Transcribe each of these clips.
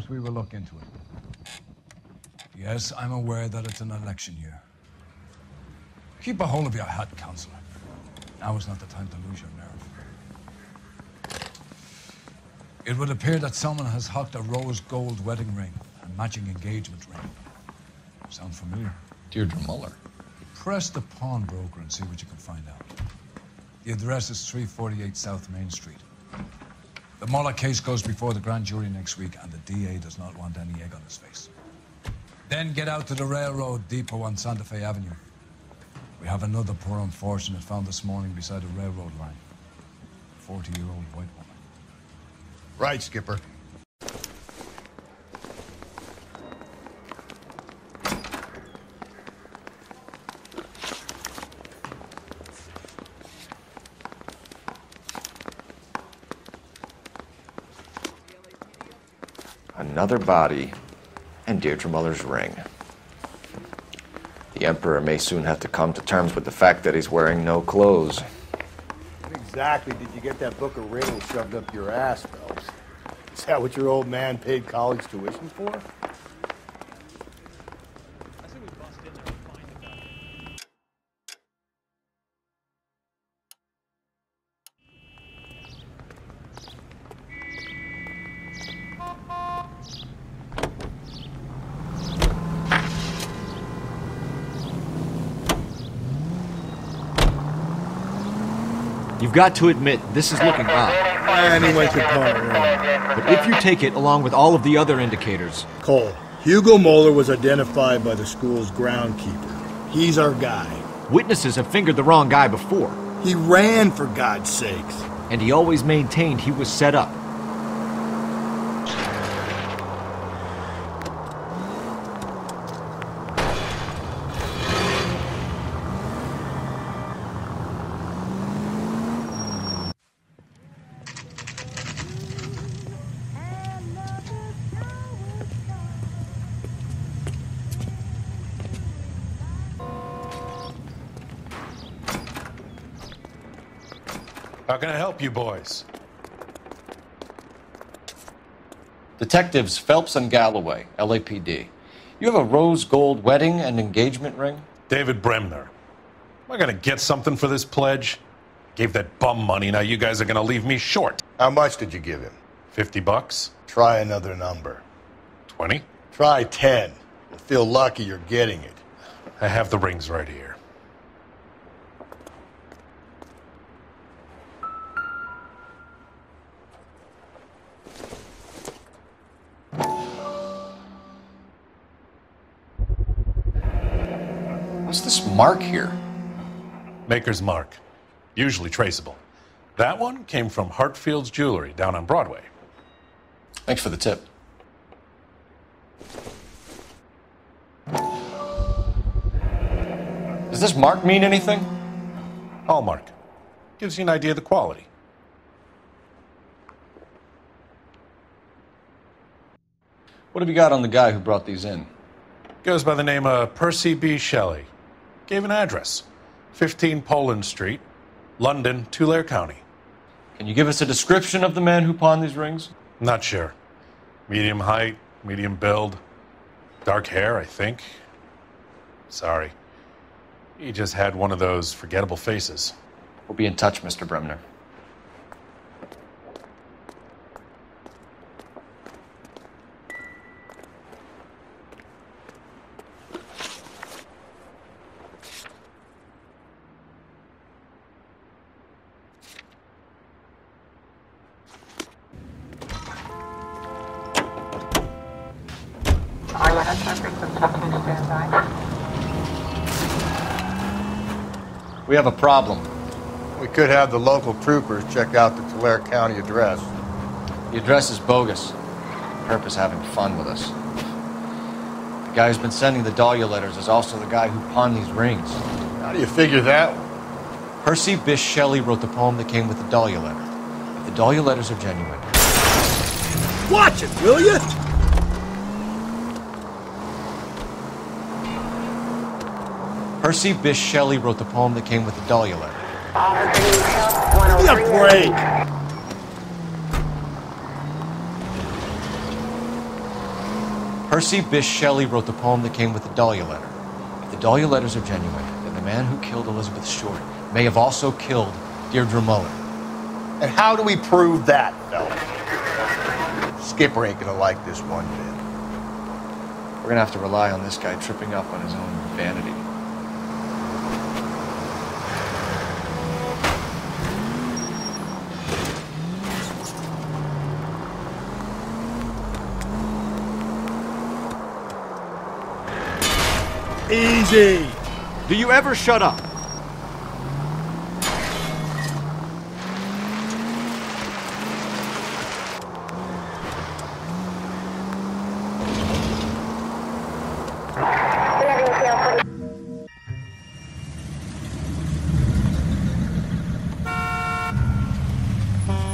course, we will look into it. Yes, I'm aware that it's an election year. Keep a hold of your hat, Counselor. Now is not the time to lose your nerve. It would appear that someone has hocked a rose gold wedding ring and matching engagement ring. Sound familiar? Deirdre Muller. Press the pawnbroker and see what you can find out. The address is 348 South Main Street. The Muller case goes before the grand jury next week, and the DA does not want any egg on his face. Then get out to the railroad depot on Santa Fe Avenue. We have another poor unfortunate found this morning beside a railroad line. 40-year-old white woman. Right, Skipper. Another body, and Deirdre Muller's ring. The Emperor may soon have to come to terms with the fact that he's wearing no clothes. When exactly did you get that book of riddles shoved up your ass, Phelps? Is that what your old man paid college tuition for? You've got to admit, this is looking odd. Anyone could pawn a ring. But if you take it along with all of the other indicators... Cole, Hugo Moeller was identified by the school's groundkeeper. He's our guy. Witnesses have fingered the wrong guy before. He ran, for God's sakes. And he always maintained he was set up. How can I help you boys? Detectives Phelps and Galloway, LAPD. You have a rose gold wedding and engagement ring? David Bremner. Am I gonna get something for this pledge? Gave that bum money, now you guys are gonna leave me short. How much did you give him? $50? Try another number. 20? Try 10. You'll feel lucky you're getting it. I have the rings right here. What's this mark here? Maker's mark. Usually traceable. That one came from Hartfield's Jewelry down on Broadway. Thanks for the tip. Does this mark mean anything? Hallmark. Gives you an idea of the quality. What have you got on the guy who brought these in? Goes by the name of Percy B. Shelley. Gave an address. 15 Poland Street, London, Tulare County. Can you give us a description of the man who pawned these rings? Not sure. Medium height, medium build. Dark hair, I think. Sorry. He just had one of those forgettable faces. We'll be in touch, Mr. Bremner. We have a problem. We could have the local troopers check out the Tulare County address. The address is bogus. Herb is having fun with us. The guy who's been sending the Dahlia letters is also the guy who pawned these rings. How do you figure that? Percy Bysshe Shelley wrote the poem that came with the Dahlia letter. If the Dahlia letters are genuine... Watch it, will you? Percy Bysshe Shelley wrote the poem that came with the Dahlia letter. Give me a break! Percy Bysshe Shelley wrote the poem that came with the Dahlia letter. If the Dahlia letters are genuine, then the man who killed Elizabeth Short may have also killed Deirdre Mullen. And how do we prove that, Phelps? Skipper ain't gonna like this one bit. We're gonna have to rely on this guy tripping up on his own vanity. Easy! Do you ever shut up?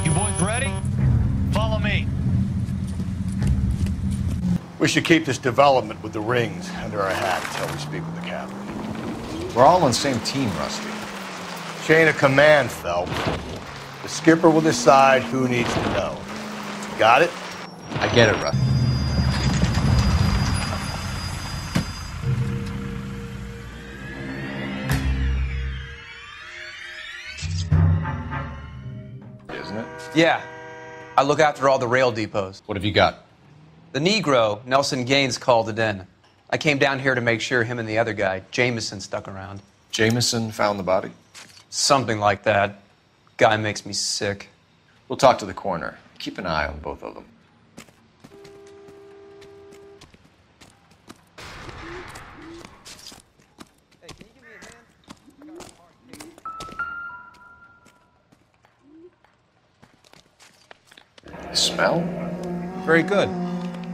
You boys ready? Follow me. We should keep this development with the rings under our hat until we speak with the captain. We're all on the same team, Rusty. Chain of command, Phelps. The skipper will decide who needs to know. Got it? I get it, Rusty. Isn't it? Yeah. I look after all the rail depots. What have you got? The Negro, Nelson Gaines, called it in. I came down here to make sure him and the other guy, Jameson, stuck around. Jameson found the body? Something like that. Guy makes me sick. We'll talk to the coroner. Keep an eye on both of them. Hey, can you give me a hand? I got a hard case. Smell? Very good.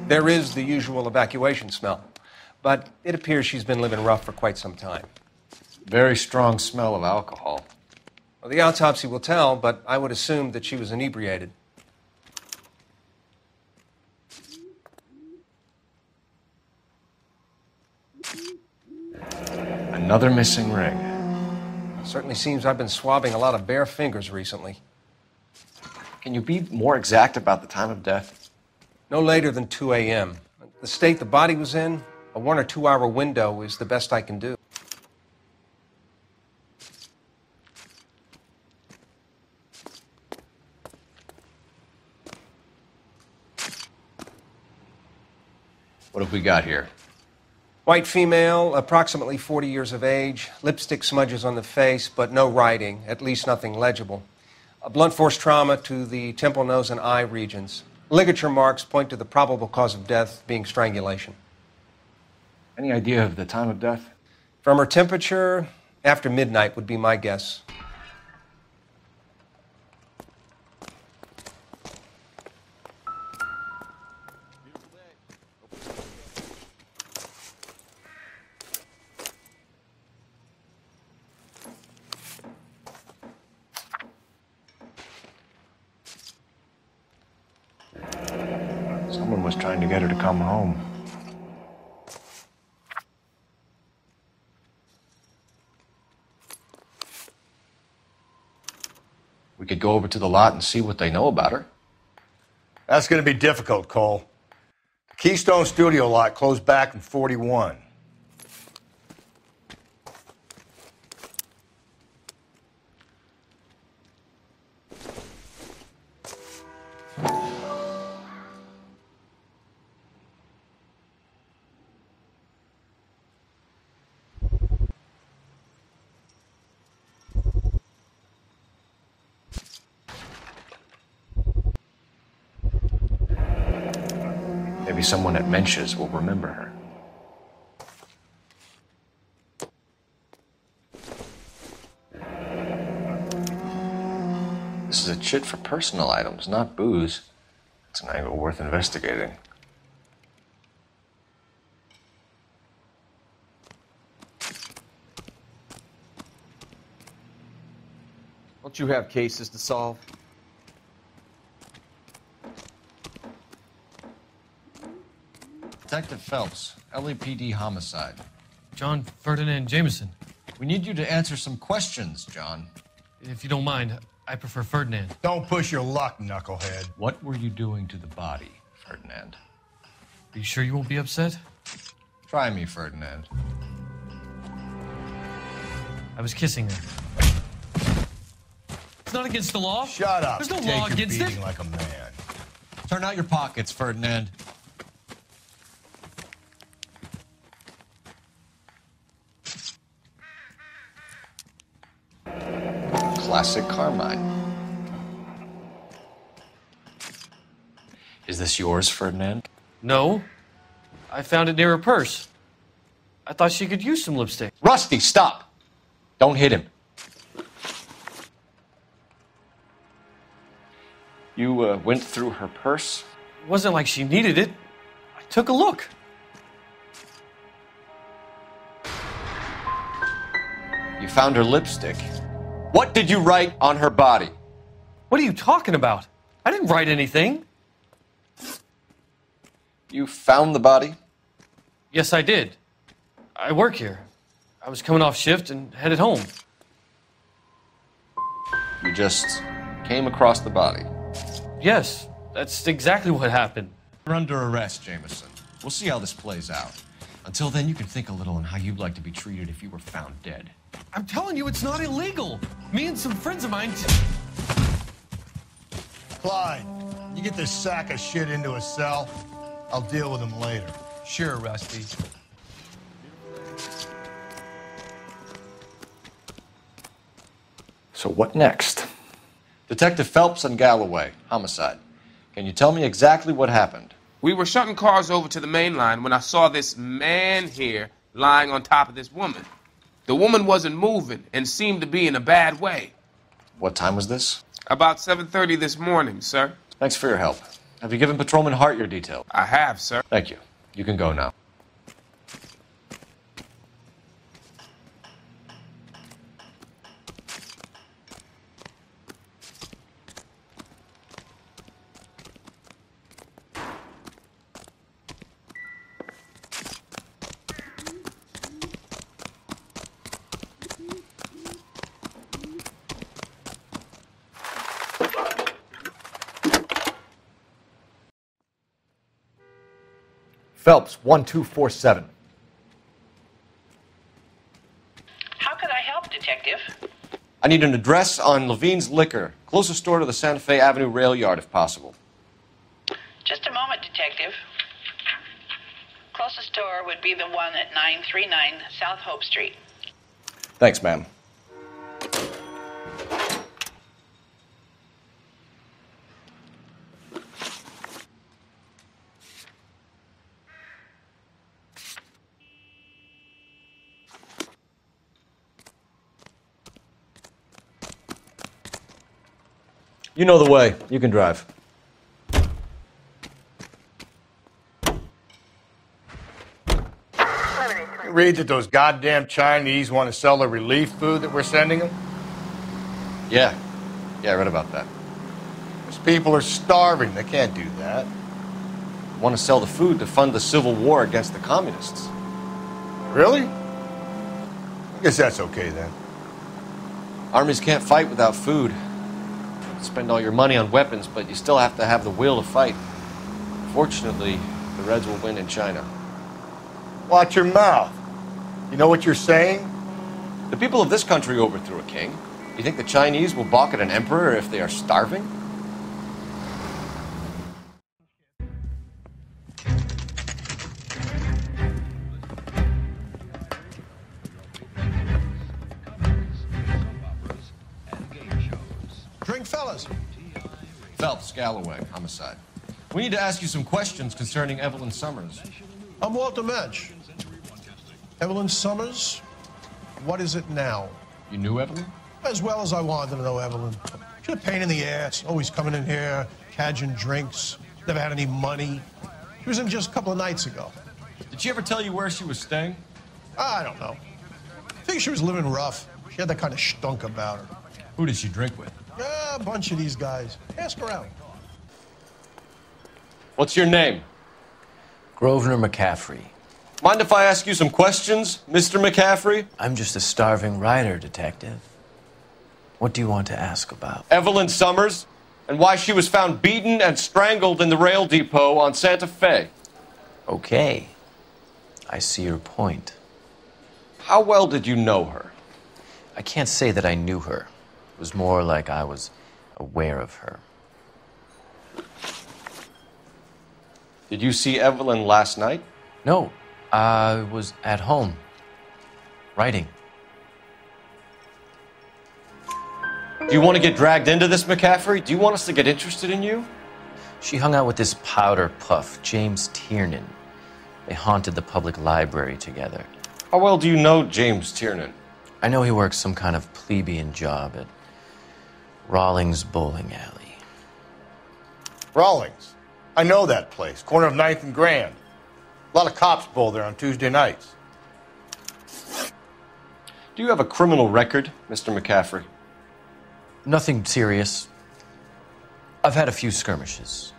There is the usual evacuation smell, but it appears she's been living rough for quite some time. Very strong smell of alcohol. Well, the autopsy will tell, but I would assume that she was inebriated. Another missing ring. Certainly seems I've been swabbing a lot of bare fingers recently. Can you be more exact about the time of death? No later than 2 a.m. The state the body was in, a 1 or 2 hour window is the best I can do. What have we got here? White female, approximately 40 years of age, lipstick smudges on the face, but no writing, at least nothing legible. A blunt force trauma to the temple, nose, and eye regions. Ligature marks point to the probable cause of death being strangulation. Any idea of the time of death? From her temperature, after midnight would be my guess. Someone was trying to get her to come home. We could go over to the lot and see what they know about her. That's going to be difficult, Cole. The Keystone Studio lot closed back in 41. Maybe someone at Mensch's will remember her. This is a chit for personal items, not booze. It's an angle worth investigating. Don't you have cases to solve? Detective Phelps, LAPD homicide. John Ferdinand Jameson. We need you to answer some questions, John. If you don't mind, I prefer Ferdinand. Don't push your luck, knucklehead. What were you doing to the body, Ferdinand? Are you sure you won't be upset? Try me, Ferdinand. I was kissing her. It's not against the law. Shut up. There's no Take law your against beating it. like a man. Turn out your pockets, Ferdinand. Classic Carmine. Is this yours, Ferdinand? No. I found it near her purse. I thought she could use some lipstick. Rusty, stop! Don't hit him. You went through her purse? It wasn't like she needed it. I took a look. You found her lipstick. What did you write on her body? What are you talking about? I didn't write anything. You found the body? Yes, I did. I work here. I was coming off shift and headed home. You just came across the body. Yes, that's exactly what happened. You're under arrest, Jameson. We'll see how this plays out. Until then, you can think a little on how you'd like to be treated if you were found dead. I'm telling you, it's not illegal. Me and some friends of mine... Clyde, you get this sack of shit into a cell. I'll deal with him later. Sure, Rusty. So what next? Detective Phelps and Galloway, homicide. Can you tell me exactly what happened? We were shutting cars over to the main line when I saw this man here lying on top of this woman. The woman wasn't moving and seemed to be in a bad way. What time was this? About 7:30 this morning, sir. Thanks for your help. Have you given Patrolman Hart your detail? I have, sir. Thank you. You can go now. Phelps, 1247. How can I help, Detective? I need an address on Levine's Liquor, closest store to the Santa Fe Avenue rail yard, if possible. Just a moment, Detective. Closest store would be the one at 939 South Hope Street. Thanks, ma'am. You know the way. You can drive. You read that those goddamn Chinese want to sell the relief food that we're sending them? Yeah. Yeah, I read about that. Those people are starving. They can't do that. Want to sell the food to fund the civil war against the communists. Really? I guess that's okay then. Armies can't fight without food. Spend all your money on weapons, but you still have to have the will to fight. Fortunately, the Reds will win in China. Watch your mouth. You know what you're saying? The people of this country overthrew a king. You think the Chinese will balk at an emperor if they are starving? Drink, fellas. Phelps, Galloway, homicide. We need to ask you some questions concerning Evelyn Summers. I'm Walter Mensch. Evelyn Summers, what is it now? You knew Evelyn? As well as I wanted to know Evelyn. She's a pain in the ass, always coming in here, cadging drinks, never had any money. She was in just a couple of nights ago. Did she ever tell you where she was staying? I don't know. I think she was living rough. She had that kind of stunk about her. Who did she drink with? Yeah, a bunch of these guys. Ask around. What's your name? Grosvenor McCaffrey. Mind if I ask you some questions, Mr. McCaffrey? I'm just a starving writer, Detective. What do you want to ask about? Evelyn Summers, and why she was found beaten and strangled in the rail depot on Santa Fe. Okay. I see your point. How well did you know her? I can't say that I knew her. It was more like I was aware of her. Did you see Evelyn last night? No, I was at home, writing. Do you want to get dragged into this, McCaffrey? Do you want us to get interested in you? She hung out with this powder puff, James Tiernan. They haunted the public library together. How well do you know James Tiernan? I know he works some kind of plebeian job at Rawlings Bowling Alley. Rawlings. I know that place. Corner of 9th and Grand. A lot of cops bowl there on Tuesday nights. Do you have a criminal record, Mr. McCaffrey? Nothing serious. I've had a few skirmishes.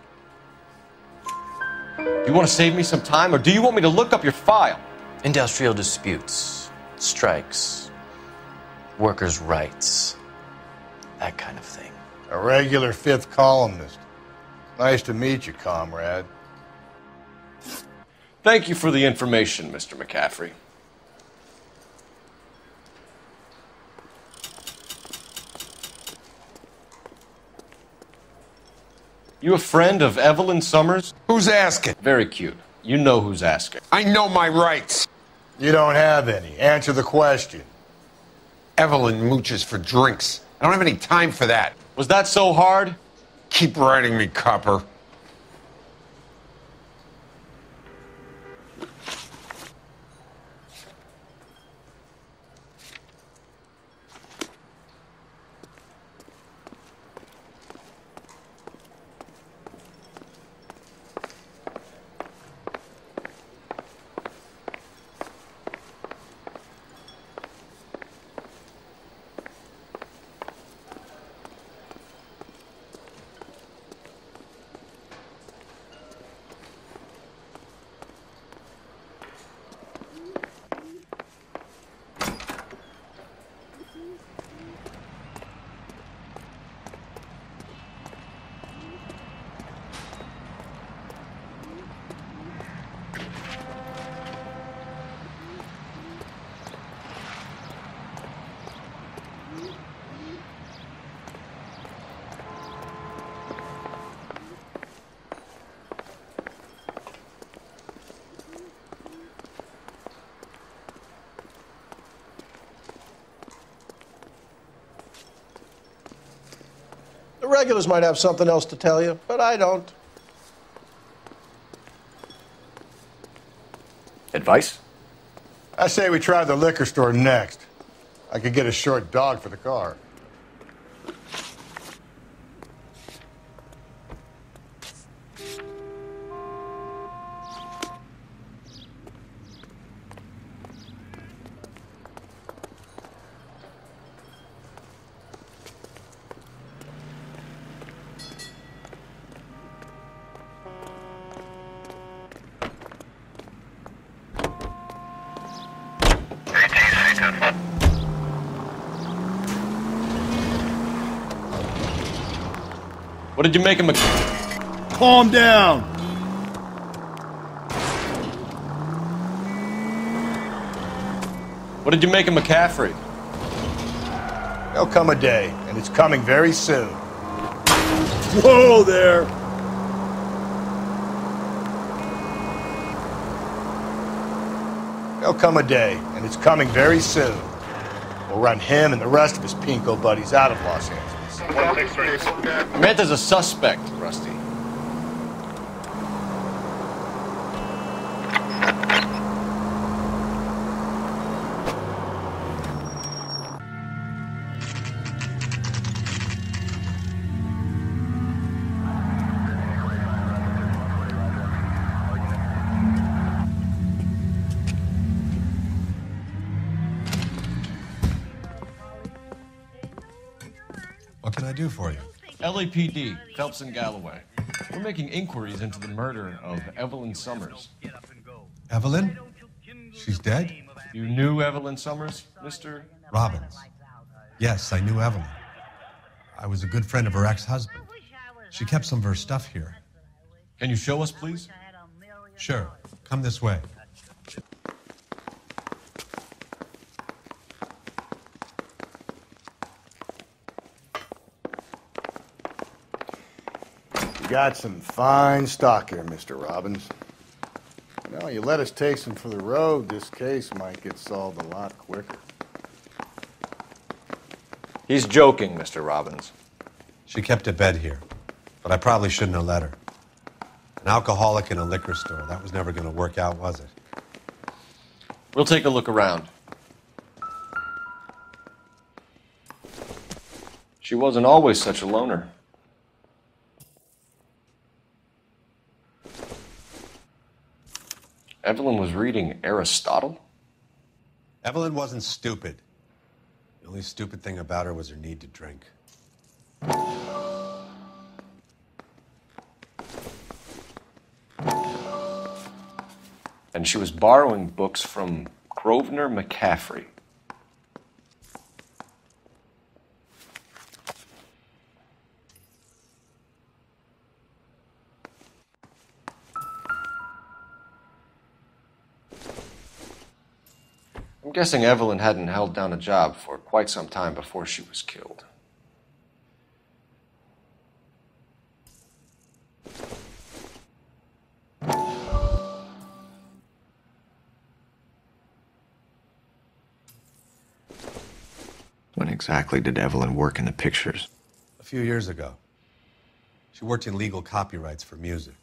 Do you want to save me some time, or do you want me to look up your file? Industrial disputes, strikes, workers' rights, that kind of thing. A regular fifth columnist. Nice to meet you, comrade. Thank you for the information, Mr. McCaffrey. You a friend of Evelyn Summers? Who's asking? Very cute. You know who's asking. I know my rights. You don't have any. Answer the question. Evelyn mooches for drinks. I don't have any time for that. Was that so hard? Keep writing me, copper. The regulars might have something else to tell you, but I don't. Advice? I say we try the liquor store next. I could get a short dog for the car. What did you make him a... Calm down. What did you make of McCaffrey? There'll come a day, and it's coming very soon. Whoa there! There'll come a day, and it's coming very soon. We'll run him and the rest of his pinko buddies out of Los Angeles. Meant as a suspect, Rusty. What can I do for you? LAPD, Phelps and Galloway. We're making inquiries into the murder of Evelyn Summers. Evelyn? She's dead? You knew Evelyn Summers, Mr. Robbins. Yes, I knew Evelyn. I was a good friend of her ex-husband. She kept some of her stuff here. Can you show us, please? Sure. Come this way. You got some fine stock here, Mr. Robbins. Now, you let us take some for the road, this case might get solved a lot quicker. He's joking, Mr. Robbins. She kept a bed here, but I probably shouldn't have let her. An alcoholic in a liquor store, that was never going to work out, was it? We'll take a look around. She wasn't always such a loner. Evelyn was reading Aristotle? Evelyn wasn't stupid. The only stupid thing about her was her need to drink. And she was borrowing books from Grosvenor McCaffrey. I'm guessing Evelyn hadn't held down a job for quite some time before she was killed. When exactly did Evelyn work in the pictures? A few years ago. She worked in legal copyrights for music.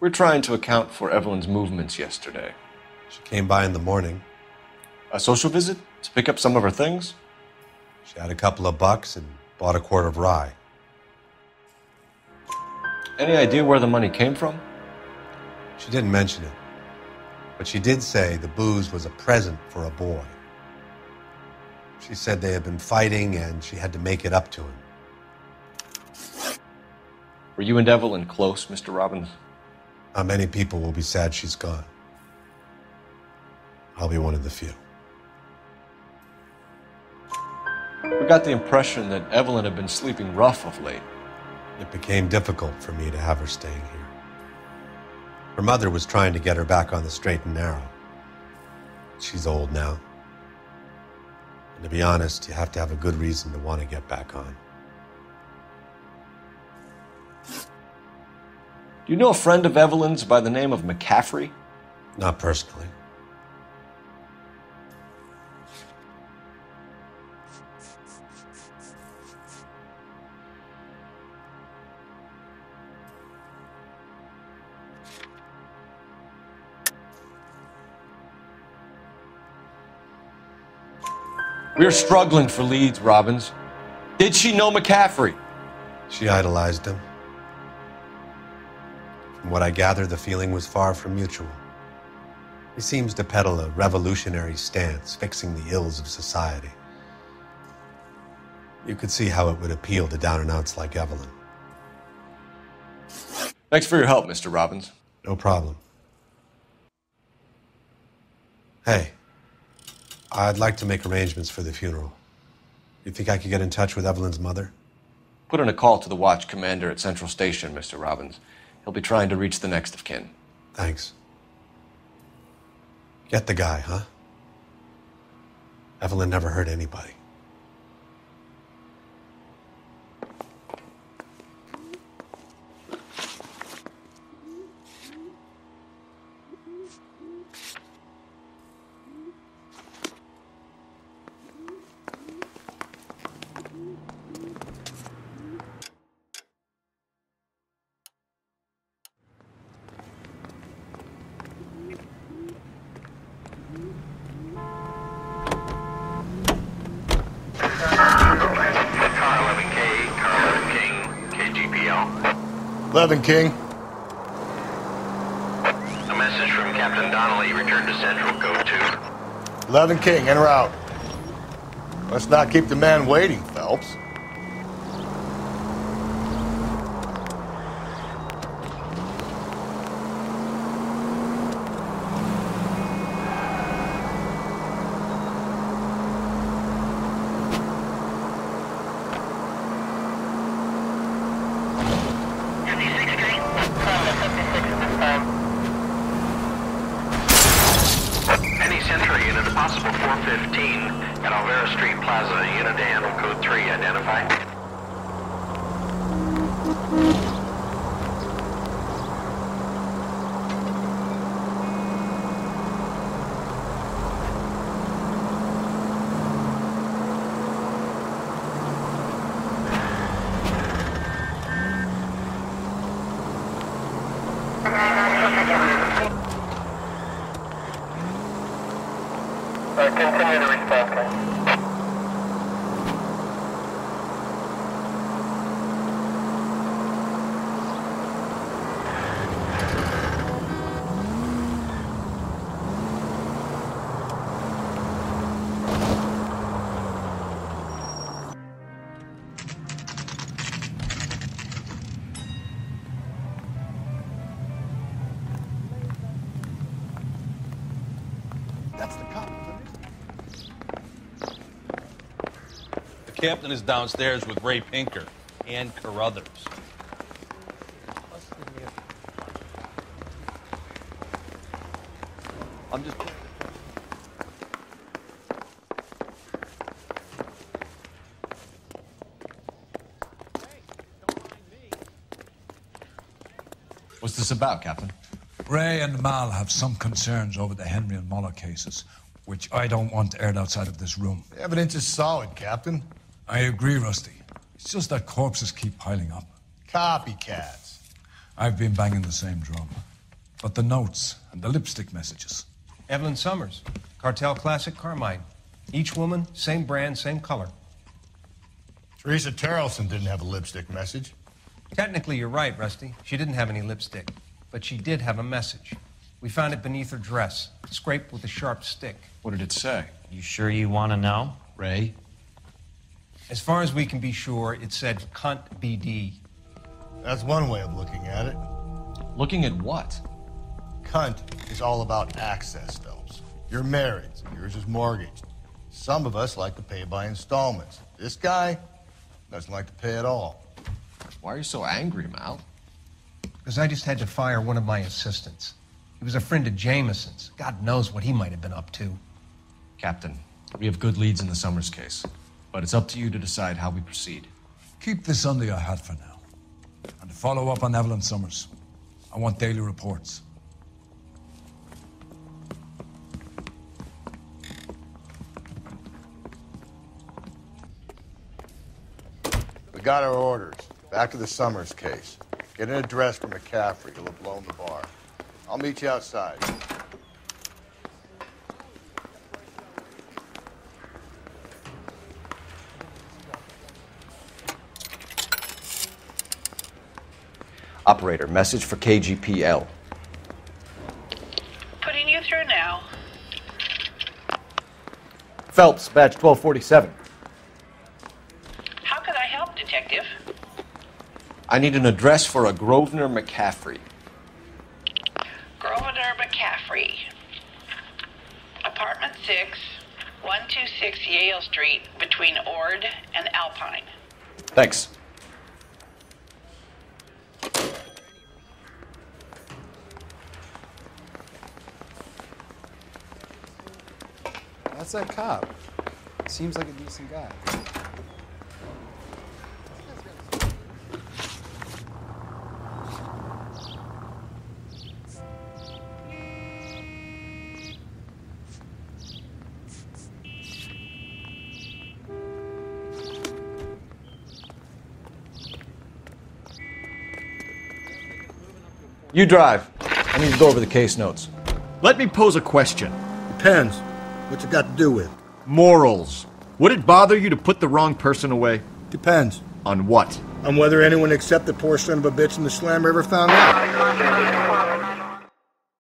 We're trying to account for Evelyn's movements yesterday. She came by in the morning. A social visit? To pick up some of her things? She had a couple of bucks and bought a quart of rye. Any idea where the money came from? She didn't mention it, but she did say the booze was a present for a boy. She said they had been fighting and she had to make it up to him. Were you and Evelyn close, Mr. Robbins? Not many people will be sad she's gone. I'll be one of the few. We got the impression that Evelyn had been sleeping rough of late. It became difficult for me to have her staying here. Her mother was trying to get her back on the straight and narrow. She's old now. And to be honest, you have to have a good reason to want to get back on. Do you know a friend of Evelyn's by the name of McCaffrey? Not personally. We're struggling for leads, Robbins. Did she know McCaffrey? She idolized him. From what I gather, the feeling was far from mutual. He seems to peddle a revolutionary stance, fixing the ills of society. You could see how it would appeal to down-and-outs like Evelyn. Thanks for your help, Mr. Robbins. No problem. Hey, I'd like to make arrangements for the funeral. You think I could get in touch with Evelyn's mother? Put in a call to the watch commander at Central Station, Mr. Robbins. He'll be trying to reach the next of kin. Thanks. Get the guy, huh? Evelyn never hurt anybody. 11 King. A message from Captain Donnelly. Return to Central, code 2. 11 King, en route. Let's not keep the man waiting, Phelps. Any Sentry unit, possible 415 at Alvera Street Plaza. Unit to handle, code 3. Identify. Continue to respond, Ken. That's the cop. The captain is downstairs with Ray Pinker and Carruthers. I'm just... What's this about, Captain? Ray and Mal have some concerns over the Henry and Muller cases, which I don't want aired outside of this room. The evidence is solid, Captain. I agree, Rusty. It's just that corpses keep piling up. Copycats. I've been banging the same drum. But the notes and the lipstick messages. Evelyn Summers, Cartel Classic Carmine. Each woman, same brand, same color. Teresa Terrelson didn't have a lipstick message. Technically, you're right, Rusty. She didn't have any lipstick, but she did have a message. We found it beneath her dress, scraped with a sharp stick. What did it say? You sure you want to know? Ray? As far as we can be sure, it said cunt BD. That's one way of looking at it. Looking at what? Cunt is all about access, Phelps. You're married, so yours is mortgaged. Some of us like to pay by installments. This guy doesn't like to pay at all. Why are you so angry, Mal? Because I just had to fire one of my assistants. He was a friend of Jameson's. God knows what he might have been up to. Captain, we have good leads in the Summers case, but it's up to you to decide how we proceed. Keep this under your hat for now. And to follow up on Evelyn Summers, I want daily reports. We got our orders. Back to the Summers case. Get an address for McCaffrey. He'll have blown the bar. I'll meet you outside. Operator, message for KGPL. Putting you through now. Phelps, badge 1247. How could I help, Detective? I need an address for a Grosvenor McCaffrey. Grosvenor McCaffrey. Apartment 6, 126 Yale Street, between Ord and Alpine. Thanks. That's that cop. Seems like a decent guy. You drive. I need to go over the case notes. Let me pose a question. Depends. What's it got to do with? Morals. Would it bother you to put the wrong person away? Depends. On what? on whether anyone except the poor son of a bitch in the slammer ever found out.